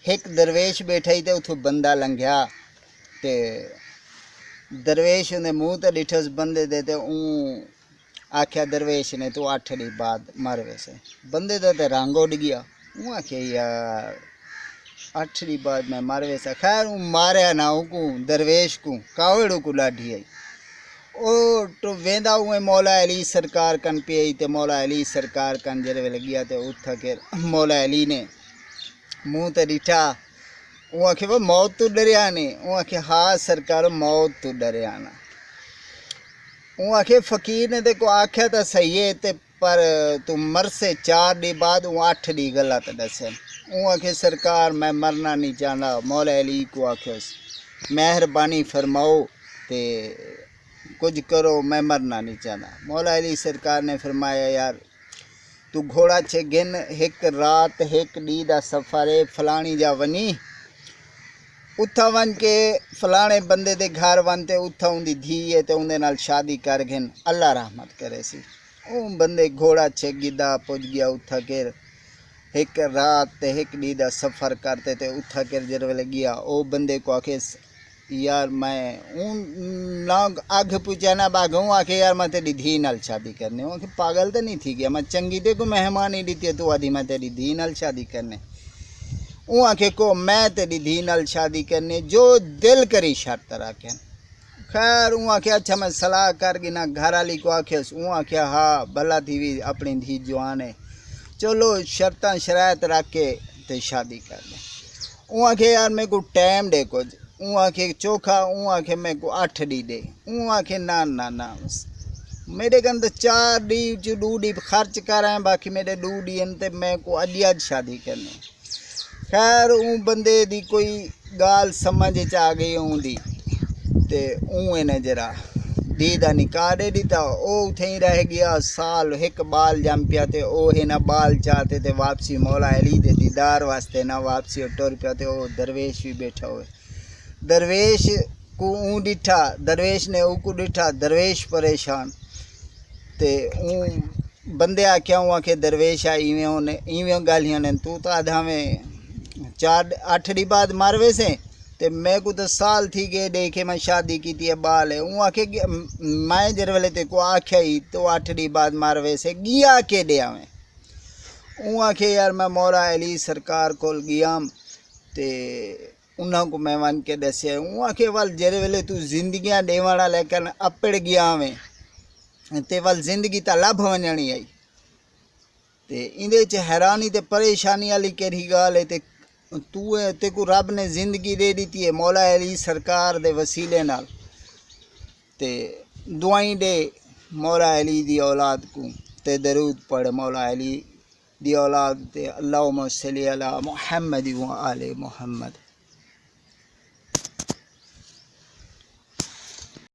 एक दरवेश बैठा ही तो उथों बंदा लंघिया ते दरवेश ने मुँह तो डिठस बंदे दे ते आख्या दरवेश ने तू 8 दी बाद मर वैसे बंदे दा ते रंग उड़ गया। आख्या यार 8 दी बाद मैं मर वैसा। खैर मारिया ना को दरवेश को कावड़ू को लाठी आई ओ तो वेंदा हुए मौला अली सरकार कन पे आई ते मौला अली सरकार कन जरे वे गया ते उठ के मौला अली ने मुँह ते डिठा। वो आखे वो मौत तो डरिया ने। वो आखे हाँ सरकार मौत तो डरिया ना। वो आखे फकीर ने देखो आख्या तो सही है ते पर तू मर से 4 दी बाद वो 8 दी गलत दसे। वो आखे सरकार मैं मरना नहीं चाहता। मौला अली को आखे मेहरबानी फरमाओ ते कुछ करो मैं मरना नहीं चाहता। मौला अली सरकार ने फरमाया यार तू घोड़ा छे गिन 1 रात 1 डी दा सफ़र है फलानी जा वनी उथा वन के फलाने बंदे दे घर वन ते उथा उनकी धी है तो उनके नाल शादी कर गिन अल्लाह रहमत करे सी। वो बंदे घोड़ा छे गिदा पुज गया उथा के 1 रात ते 1 डी दा सफ़र करते ते उथा के जर वेले गया ओ बंदे को आखे यार मैं ना आग पूछा ना बागू आखे यार मैं तेरी धी नाल शादी करने। आखे पागल तो नहीं थी गया मैं चंगी ते को मेहमान ही दी तू आदि मैं तेरी धी नाल शादी करने। वो आखे को मैं तेरी धी नाल शादी करने जो दिल करी शर्त रखें। खैर वो आखे अच्छा मैं सलाह कर गिना घर वाली को आखे वो आखे हाँ भला थी भी अपनी धी जवान है चलो शर्त शरायत रख के ते शादी कर ले। वो आखे यार मेरे को टाइम दे कुछ। वो आखे चोखा वो आखे मेरे को 8 डी दे। वो आखे ना ना ना मेरे कन तो 4 डी 2 डी खर्च कर रहे हैं बाकी मेरे 2 डी ते मैं को अज शादी करनी। खैर वो बंदे दी कोई गाल समझ च आ गई उंदी ते इन्हें जरा धी दा निकाह दे दिता। ओ उथे ही रह गया साल 1 बाल जम पिया ते ओ है ना बाल चाहते थे वापसी मौला अली दे दीदार वास्ते ना वापसी टुर पिया ते ओ दरवेश भी बैठा हुए। दरवेश को डिठा दरवेश ने ऊ को डिठा दरवेश परेशान ते बंदे आख्या हूँ आखे दरवेश आ इवें गालियां ने तू तो आधा में 8 दी बाद मर वैसे ते मैं को तो साल थी गए देखे मैं शादी की थी बाल है। वो आखे मैं जर वेले ते को आख्या ही तो 8 दी बाद मर वैसे गया के दे आवे। वो आखे यार मैं मौला अली सरकार कोल गया ते उन्होंने को मैं वन के दसिया। वो आखे वाल जरे वेले तू जिंदगियां देवाना लेकिन अपड़ गया में ते वाल जिंदगी तो लभ वजनी आई ते इंदे च हैरानी ते परेशानी वाली केड़ी गाल है ते तू ते को रब ने जिंदगी दे दी है मौला अली सरकार दे वसीले नाल ते दुआई दे मौला अली दी औलाद को ते दरूद पढ़ मौला अली दी औलाद ते अल्लाहुम्मा सल्ली अला मुहम्मद व आले मुहम्मद।